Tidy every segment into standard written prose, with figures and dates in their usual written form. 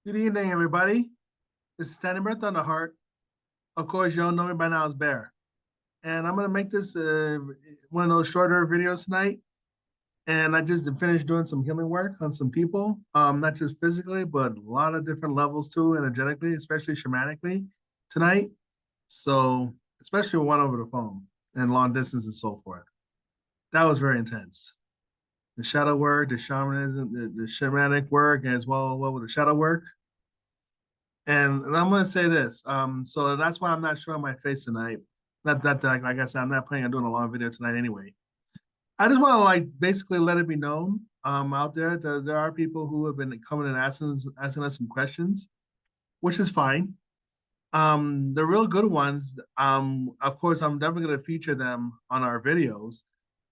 Good evening, everybody. This is Standing Breath on the Heart. Of course, you all know me by now as Bear. And I'm going to make this one of those shorter videos tonight. And I just finished doing some healing work on some people, not just physically, but a lot of different levels too, energetically, especially shamanically tonight. So, especially one over the phone and long distance and so forth. That was very intense. The shadow work, the shamanism, the shamanic work, as well with the shadow work. And I'm gonna say this. So that's why I'm not showing my face tonight. Not that like I said, I'm not planning on doing a long video tonight anyway. I just want to like basically let it be known out there that there are people who have been coming and asking us some questions, which is fine. The real good ones, of course, I'm definitely gonna feature them on our videos.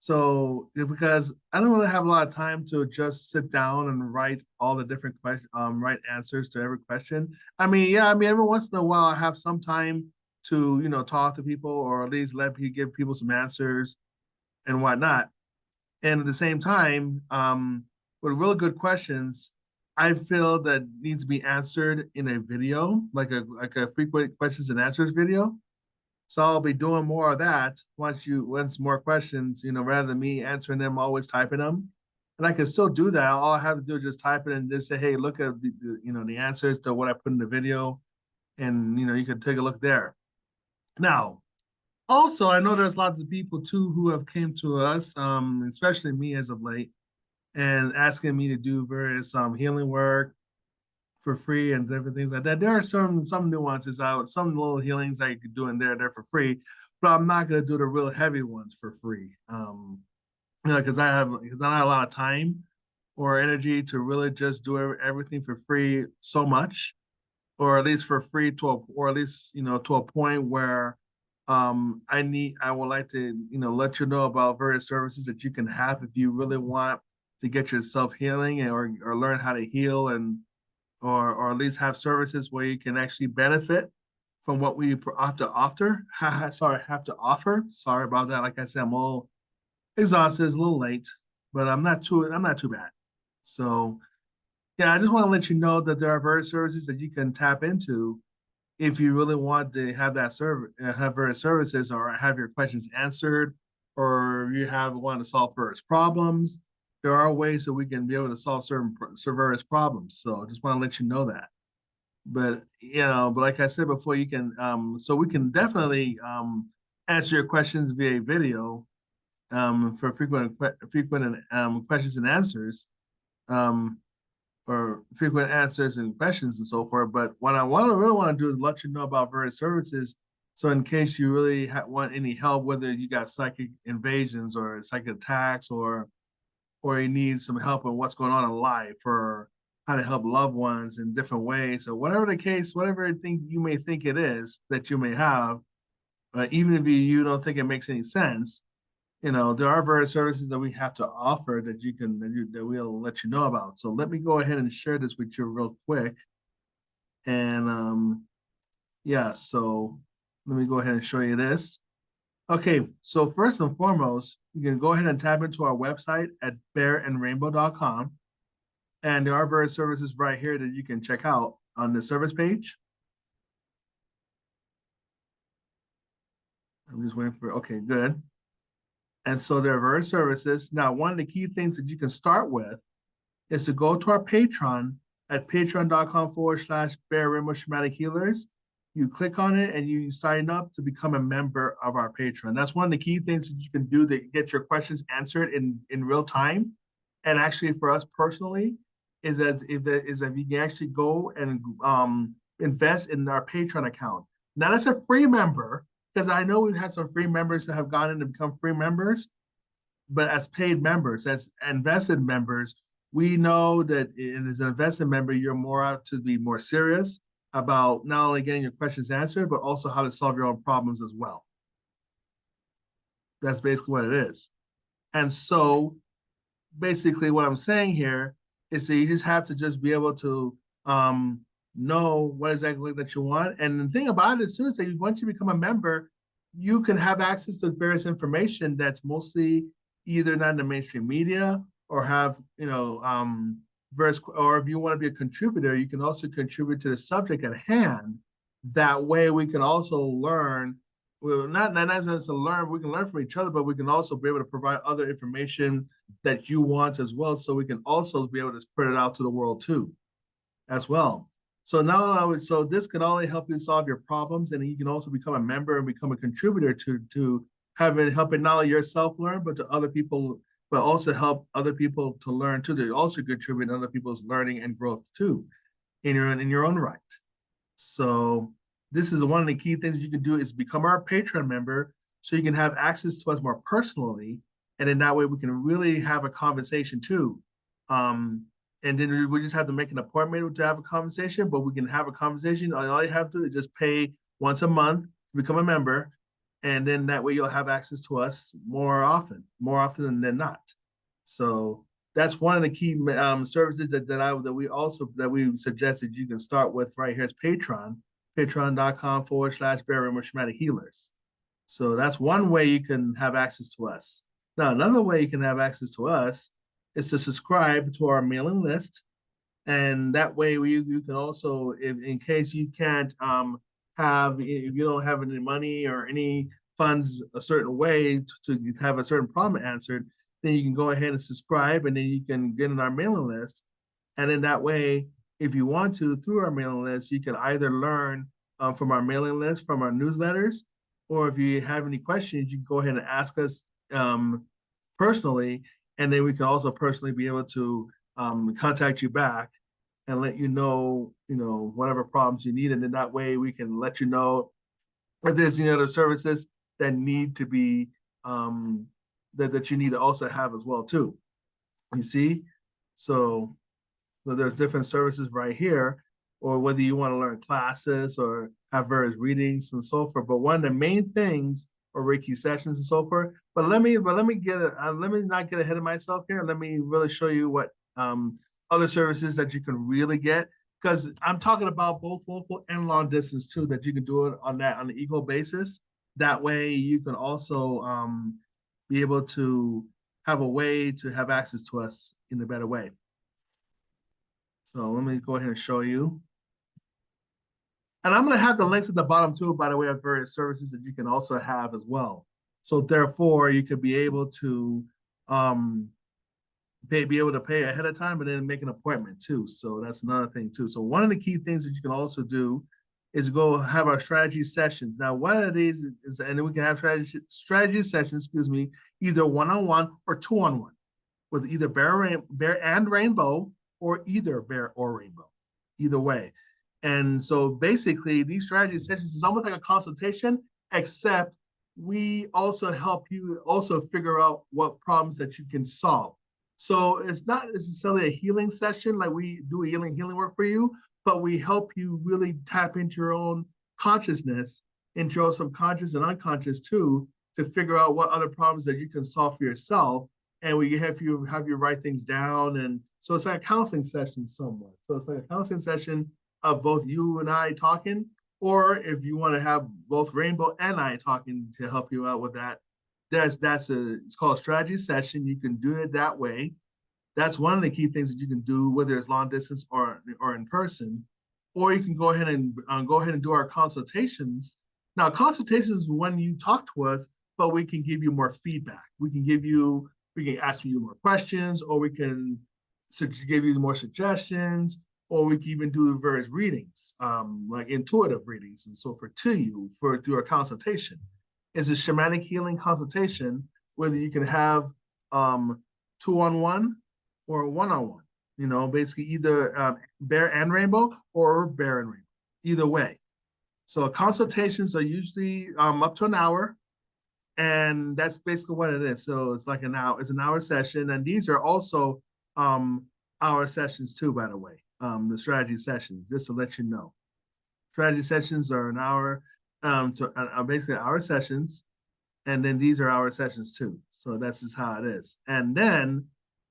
So because I don't really have a lot of time to just sit down and write all the different questions, write answers to every question. I mean, every once in a while I have some time to, talk to people or at least let me give people some answers and whatnot. And at the same time, with really good questions, I feel that needs to be answered in a video, like a frequent questions and answers video. So I'll be doing more of that once more questions, rather than me answering them, always typing them. And I can still do that. All I have to do is just type it and just say, hey, look at the answers to what I put in the video, and you can take a look there. Now, also, I know there's lots of people too who have came to us, especially me as of late, and asking me to do various healing work for free and different things like that. There are some nuances out, some little healings that you could do in there for free, but I'm not gonna do the real heavy ones for free. Because I don't have a lot of time or energy to really just do everything for free so much, or at least for free or at least to a point where I would like to let you know about various services that you can have if you really want to get yourself healing or learn how to heal and or at least have services where you can actually benefit from what we have to offer. Have to offer. Sorry about that. Like I said, I'm a little exhausted, it's a little late, but I'm not too bad. So yeah, I just want to let you know that there are various services that you can tap into if you really want to have that service, have various services, or have your questions answered, or you have want to solve various problems. There are ways that we can be able to solve various problems. So I just want to let you know that. But like I said before, you can so we can definitely answer your questions via video for frequent questions and answers. Um, or frequent answers and questions and so forth. But what I really want to do is let you know about various services. So in case you really want any help, whether you got psychic invasions or psychic attacks, or you need some help in what's going on in life, or how to help loved ones in different ways, or whatever the case, whatever thing you may think it is that you may have, even if you don't think it makes any sense, there are various services that we have to offer that that we'll let you know about. So let me go ahead and share this with you real quick. And yeah, so let me go ahead and show you this. Okay, so first and foremost, you can go ahead and tap into our website at bearandrainbow.com. And there are various services right here that you can check out on the service page. I'm just waiting for, okay, good. And so there are various services. Now, one of the key things that you can start with is to go to our Patreon at patreon.com/Bear Rainbow Shamanic Healers. You click on it and you sign up to become a member of our Patreon. That's one of the key things that you can do to get your questions answered in real time. And actually, for us personally, is that you can actually go and invest in our Patreon account. Not as a free member, because I know we've had some free members that have gone in to become free members, but as paid members, as invested members, we know that as an invested member, you're more out to be more serious about not only getting your questions answered, but also how to solve your own problems as well. That's basically what it is. And so basically what I'm saying here is that you just have to just be able to know what exactly that you want. And the thing about it too is that once you become a member, you can have access to various information that's mostly either not in the mainstream media or have or if you want to be a contributor, you can also contribute to the subject at hand. That way we can also learn, well, not necessarily to learn, we can learn from each other, but we can also be able to provide other information that you want as well. So we can also be able to spread it out to the world too, as well. So now, so this can only help you solve your problems, and you can also become a member and become a contributor to helping not only yourself learn, but to other people, but also help other people to learn too. They also contribute to other people's learning and growth too, in your own right. So this is one of the key things you can do is become our Patreon member, so you can have access to us more personally, and then that way we can really have a conversation too. And then we just have to make an appointment to have a conversation, but we can have a conversation. All you have to do is just pay once a month to become a member, and then that way you'll have access to us more often than not. So that's one of the key services that we suggested you can start with right here is Patreon, patreon.com/Barry Shamanic Healers. So that's one way you can have access to us. Now, another way you can have access to us is to subscribe to our mailing list. And that way you can also, in case you can't if you don't have any money or any funds a certain way to have a certain problem answered, then you can go ahead and subscribe, and then you can get in our mailing list. And then that way, if you want to, through our mailing list, you can either learn from our mailing list, from our newsletters, or if you have any questions, you can go ahead and ask us personally, and then we can also personally be able to contact you back and let you know, whatever problems you need. And then that way we can let you know if there's any other services that need to be, that you need to also have as well too. You see? So there's different services right here, or whether you want to learn classes or have various readings and so forth. But one of the main things are Reiki sessions and so forth. But let me not get ahead of myself here. Let me really show you what other services that you can really get, because I'm talking about both local and long distance too, that you can do it on an equal basis. That way you can also be able to have a way to have access to us in a better way. So let me go ahead and show you. And I'm going to have the links at the bottom too, by the way, of various services that you can also have as well. So therefore, you could be able to be able to pay ahead of time and then make an appointment too. So that's another thing too. So one of the key things that you can also do is go have our strategy sessions. Now, one of these is, and then we can have strategy sessions, either one-on-one or two-on-one, with either bear and rainbow, or either bear or rainbow, either way. And so basically these strategy sessions is almost like a consultation, except we also help you also figure out what problems that you can solve. So it's not necessarily a healing session like we do a healing work for you, but we help you really tap into your own consciousness, into your subconscious and unconscious too, to figure out what other problems that you can solve for yourself. And we have you write things down. And so it's like a counseling session somewhat. So it's like a counseling session of both you and I talking, or if you want to have both Rainbow and I talking to help you out with that, it's called a strategy session. You can do it that way. That's one of the key things that you can do, whether it's long distance or in person. Or you can go ahead and do our consultations. Now, consultations is when you talk to us, but we can give you more feedback. We can ask you more questions, or we can give you more suggestions, or we can even do various readings, like intuitive readings and so forth to you through a consultation. It's a shamanic healing consultation, whether you can have two-on-one or one-on-one, basically either bear and rainbow or bear and rainbow, either way. So consultations are usually up to an hour, and that's basically what it is. So it's like it's an hour session, and these are also hour sessions too, by the way. The strategy sessions, just to let you know. Strategy sessions are an hour, basically hour sessions, and then these are hour sessions too. So that's just how it is. And then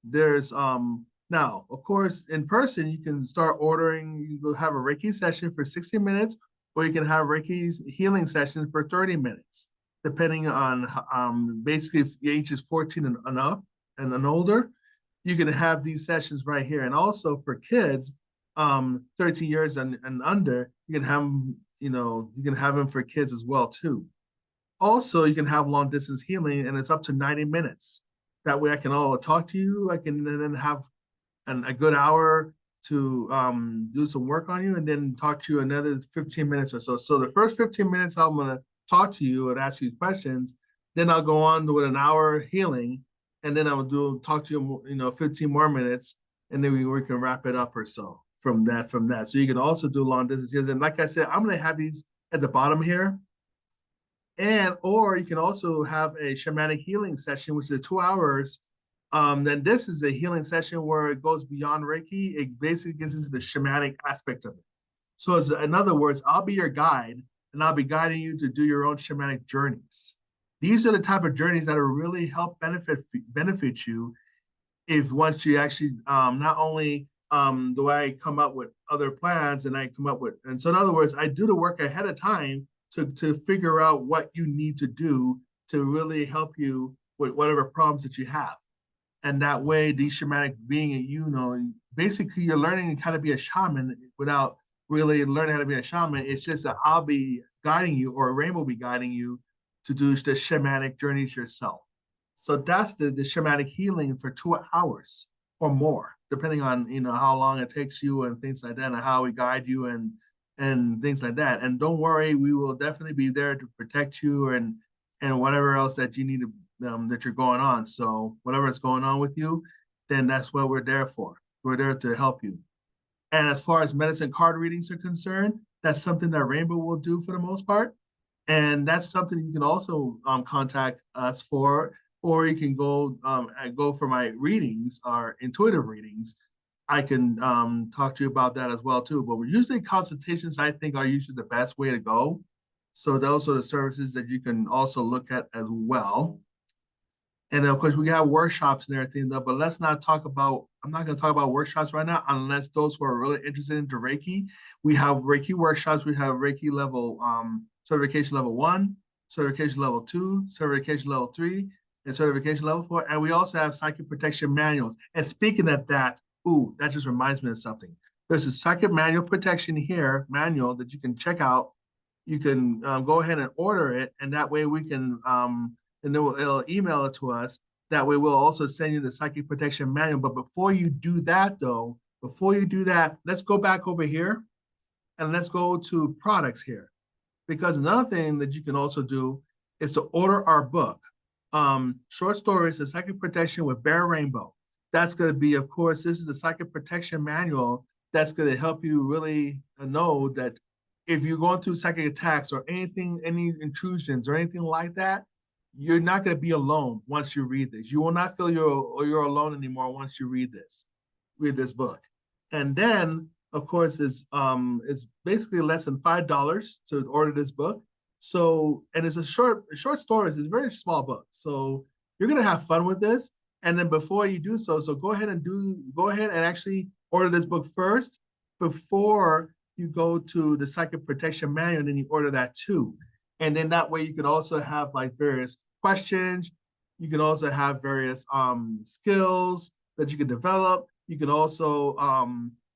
there's now, of course, in person, you can start ordering. You can have a Reiki session for 60 minutes, or you can have Reiki's healing session for 30 minutes, depending on basically if the age is 14 and up and older. you can have these sessions right here. And also for kids, 13 years and under, you can have them, you can have them for kids as well too. Also, you can have long distance healing, and it's up to 90 minutes. That way, I can all talk to you. I can then have a good hour to do some work on you, and then talk to you another 15 minutes or so. So the first 15 minutes, I'm gonna talk to you and ask you questions. Then I'll go on with an hour healing, and then I'll talk to you, 15 more minutes, and then we can wrap it up or so from that. So you can also do long distances, and like I said, I'm gonna have these at the bottom here. And or you can also have a shamanic healing session, which is 2 hours. Then this is a healing session where it goes beyond Reiki. It basically gets into the shamanic aspect of it. So in other words, I'll be your guide, and I'll be guiding you to do your own shamanic journeys. These are the type of journeys that will really help benefit you if once you actually not only do I come up with other plans and I come up with, and so in other words, I do the work ahead of time to figure out what you need to do to really help you with whatever problems that you have. And that way, these shamanic being, basically you're learning how to be a shaman without really learning how to be a shaman. It's just that I'll be guiding you, or Rainbow will be guiding you to do the shamanic journeys yourself. So that's the shamanic healing for 2 hours or more, depending on how long it takes you and things like that, and how we guide you and things like that. And don't worry, we will definitely be there to protect you and whatever else that you need to that you're going on. So whatever is going on with you, then that's what we're there for. We're there to help you. And as far as medicine card readings are concerned, that's something that Rainbow will do for the most part. And that's something you can also contact us for, or you can go for my readings, our intuitive readings. I can talk to you about that as well too. But usually consultations, I think, are usually the best way to go. So those are the services that you can also look at as well. And of course, we have workshops and everything, though, but let's not talk about, I'm not going to talk about workshops right now, unless those who are really interested into Reiki. We have Reiki workshops. We have Reiki level, certification level 1, certification level 2, certification level 3, and certification level 4. And we also have psychic protection manuals. And speaking of that, that just reminds me of something. There's a psychic manual protection here, manual that you can check out. You can go ahead and order it, and that way we can, and then it'll email it to us. That way we'll also send you the psychic protection manual. But before you do that, let's go back over here and let's go to products here. Because another thing that you can also do is to order our book, Short Stories, The Psychic Protection with Bear Rainbow. That's going to be, of course, this is a psychic protection manual that's going to help you really know that if you're going through psychic attacks or anything, any intrusions or anything like that, you're not going to be alone once you read this. You will not feel you're alone anymore once you read this book. And then, of course, it's basically less than $5 to order this book. So, and it's a short stories. It's a very small book. So you're going to have fun with this. And then before you do so go ahead and actually order this book first before you go to the psychic protection manual, and then you order that too. And then that way you can also have like various questions. You can also have various skills that you can develop. You can also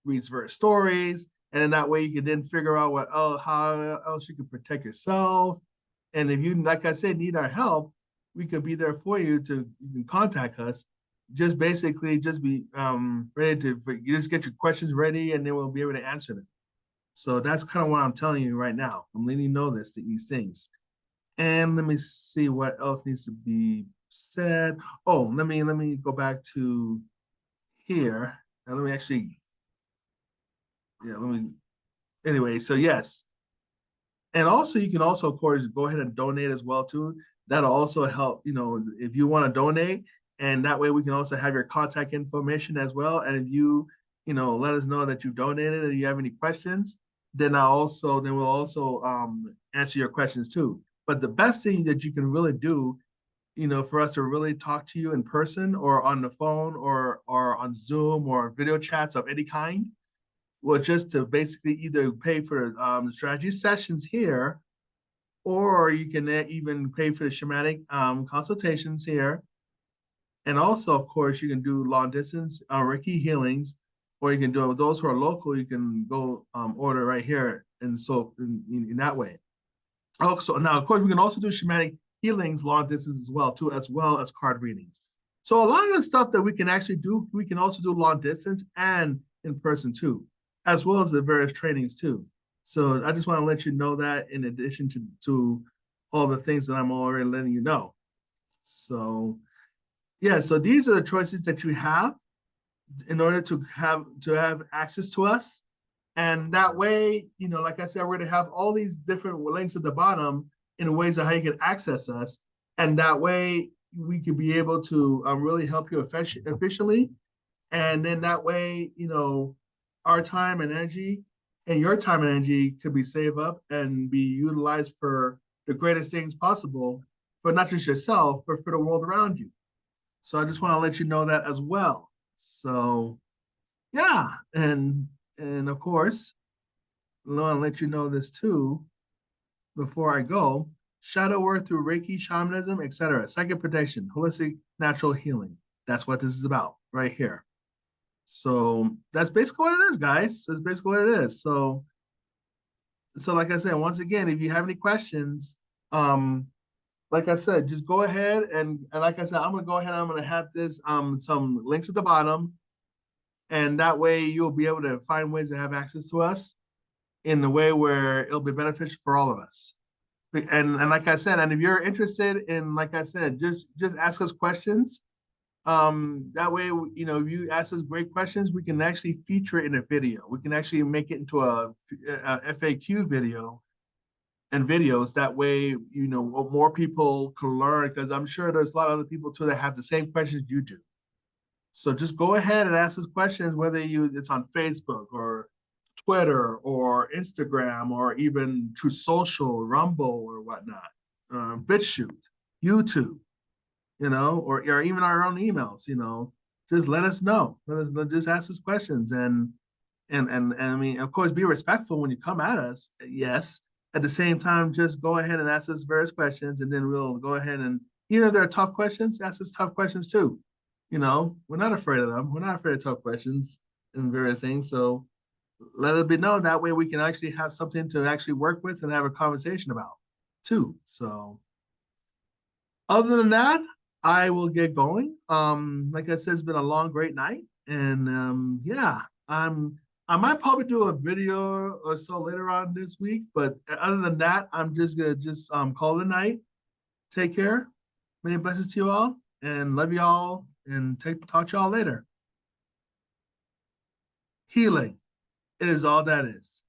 read various stories. And then that way you can then figure out how else you can protect yourself. And if you, like I said, need our help, we could be there for you. You can contact us. Just basically just be ready to, you just get your questions ready, and then we'll be able to answer them. So that's kind of what I'm telling you right now. I'm letting you know these things. And let me see what else needs to be said. Oh, let me go back to here. And let me actually, anyway, so yes. And also you can also, of course, go ahead and donate as well too. That'll also help, if you want to donate, and that way we can also have your contact information as well. And if you, let us know that you donated and you have any questions, then we'll also answer your questions too. But the best thing that you can really do, for us to really talk to you in person or on the phone or on Zoom or video chats of any kind, well, just to basically either pay for strategy sessions here, or you can even pay for the shamanic consultations here. And also, of course, you can do long distance Reiki healings, or you can do those who are local. You can go order right here, and so in that way. Also, now of course, we can also do shamanic healings long distance as well as card readings. So a lot of the stuff that we can actually do, we can also do long distance and in person too, as well as the various trainings too. So I just want to let you know that in addition to all the things that I'm already letting you know. So yeah, so these are the choices that you have in order to have access to us. And that way, like I said, we're going to have all these different links at the bottom in ways of how you can access us. And that way we could be able to really help you efficiently. And then that way, our time and energy and your time and energy could be saved up and be utilized for the greatest things possible for not just yourself, but for the world around you. So I just want to let you know that as well. So yeah, and of course, I want to let you know this too before I go. Shadow work through Reiki, shamanism, etc. Psychic protection, holistic natural healing. That's what this is about right here. So that's basically what it is, guys. That's basically what it is. So like I said, once again, if you have any questions, like I said, just go ahead and like I said, I'm gonna go ahead and I'm gonna have this some links at the bottom, and that way you'll be able to find ways to have access to us in the way where it'll be beneficial for all of us. And like I said, and if you're interested in, like I said, just ask us questions. That way, if you ask us great questions, we can actually feature it in a video. We can actually make it into a FAQ video and videos. That way, more people can learn, because I'm sure there's a lot of other people too that have the same questions you do. So just go ahead and ask us questions, whether it's on Facebook or Twitter or Instagram or even through social, Rumble or whatnot, BitChute, YouTube, or even our own emails, just let us know. Just ask us questions and I mean, of course, be respectful when you come at us. Yes. At the same time, just go ahead and ask us various questions, and then we'll go ahead and even if there are tough questions, ask us tough questions too. We're not afraid of them. We're not afraid of tough questions and various things. So let it be known that way we can actually have something to actually work with and have a conversation about too. So other than that, I will get going. Like I said, it's been a long, great night. And yeah, I might probably do a video or so later on this week, but other than that, I'm just gonna call it a night. Take care. Many blessings to you all, and love you all, and talk to y'all later. Healing. It is all that is.